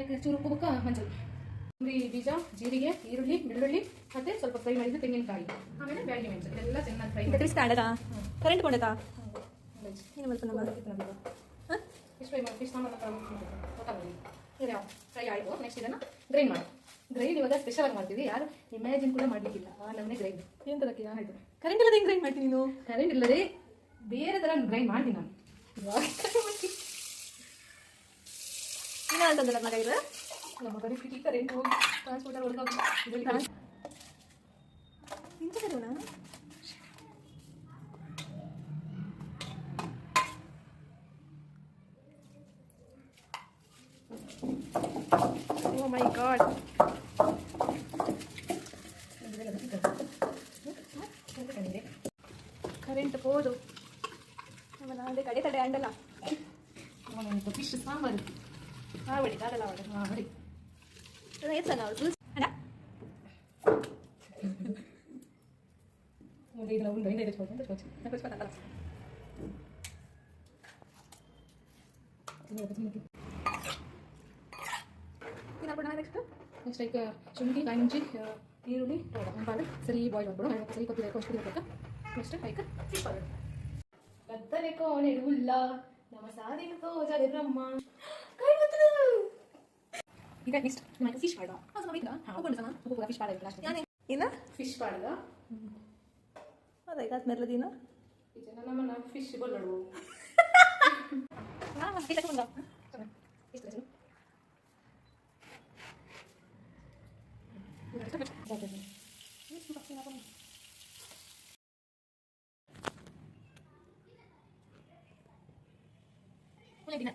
ಅದಕ್ಕೆ ಚೂರು ಉಪ್ಪು ಬುಕ್ಕ ಮಂಚೂರು ಕೊತ್ತಂಬರಿ ಬೀಜ ಜೀರಿಗೆ ಈರುಳ್ಳಿ ಬೆಳ್ಳುಳ್ಳಿ ಮತ್ತೆ ಸ್ವಲ್ಪ ಫ್ರೈ ಮಾಡಿದ್ದು ತೆಂಗಿನಕಾಯಿ ಆಮೇಲೆ ಬ್ಯಾಡಿಗೆ ಮೆಣಸು ಇದೆಲ್ಲ ಚೆನ್ನಾಗಿ ಫ್ರೈ ಮಾಡಿ ಕರೆಂಟ್ ಕೊಂಡತಾ ಫಿಶ್ ಫ್ರೈ ಮಾಡಿ ಫಿಶ್ ಗೊತ್ತಾಗಲಿ ಇದು ಯಾವ ಫ್ರೈ ಆಯಿತು ನೆಕ್ಸ್ಟ್ ಇದನ್ನು ಗ್ರೈಂಡ್ ಮಾಡಿ ಗ್ರೈಂಡ್ ಇವಾಗ ಸ್ಪೆಷಲ್ ಆಗಿ ಮಾಡ್ತೀವಿ ಯಾರು ಇಮ್ಯಾಜಿನ್ ಕೂಡ ಮಾಡಲಿಕ್ಕಿಲ್ಲ ನಮ್ಮನೆ ಗ್ರೈಂಡ್ ಏನು ತರಕ್ಕೆ ಆಯಿತು ಕರೆಂಟ್ ಇಲ್ಲದೆ ಹೆಂಗೆ ಗ್ರೈಂಡ್ ಮಾಡ್ತೀನಿ ನೀನು ಕರೆಂಟ್ ಇಲ್ಲದೆ ಬೇರೆ ಥರ ಗ್ರೈಂಡ್ ಮಾಡ್ತೀನಿ ನಾನು ಇನ್ನೂ ಅಂತಂದಲ್ಲ ಮಗ ಇದು ನಮ್ಮ ಕಡೆ ಸಿಟಿ ಕರೆಂಟ್ ಹೋಗಿ ಟ್ರಾನ್ಸ್ಪೋರ್ಟರ್ ಹೊಡೆದೋಗಿ ಇಂಥ ಕರೋಣ Oh my god. ಕರೆಂಟ್ ಹೋದು ನಮ್ಮ ಅದೇ ಕಡೆ ತಡೆ ಅಂಡಲ್ಲ ಫಿಶ್ ಸಾಂಬಾರು ಮಾಡಿ ಆಗಲ್ಲ ಮಾಡಿ ಏನು ಸಣ್ಣ ಅವಳು ಅಣ್ಣ ಇದೆಲ್ಲ ಉಂಟು ಹಿಂದೆ ತೆಗೆಸ್ಕೊಳ್ತೀನಿ ನೆಕ್ಸ್ಟ್ ಲೈಕ್ ಶುಂಠಿ ಕಾಯಿ ಮುಂಚಿ ಈರುಳ್ಳಿ ಬಾಳೆ ಸರಿ ಬಾಯ್ಲ್ ಮಾಡ್ಬಿಡು ಸರಿ ಕೊತ್ತಿದೆ ಕೊಚ್ಚಿರ್ಬೇಕಾ ನೆಕ್ಸ್ಟ್ ಲೈಕ್ ಫಿಶ್ ಬಾಳೆ ಕತ್ತಲೆ ಕೋಣೆಡುಲ್ಲ ನಮ್ಮ ಸಾಧಿನ ತೋಜದೆ ಬ್ರಹ್ಮ ಕೈ ಗೊತ್ತಿದೆ ಈಗ ನೆಕ್ಸ್ಟ್ ನಿಮಗೆ ಫಿಶ್ ಪಾಡ ಉಪ್ಪು ಫಿಶ್ ಪಾಡ ಲಾಸ್ಟ್ ಇನ್ನ ಫಿಶ್ ಪಾಡದ ಅದೇ ಈಗ ಮೆರ್ಲದಿನ ನಮ್ಮನ್ನ ಫಿಶ್ ಬಲ್ಲಡು ದಿನ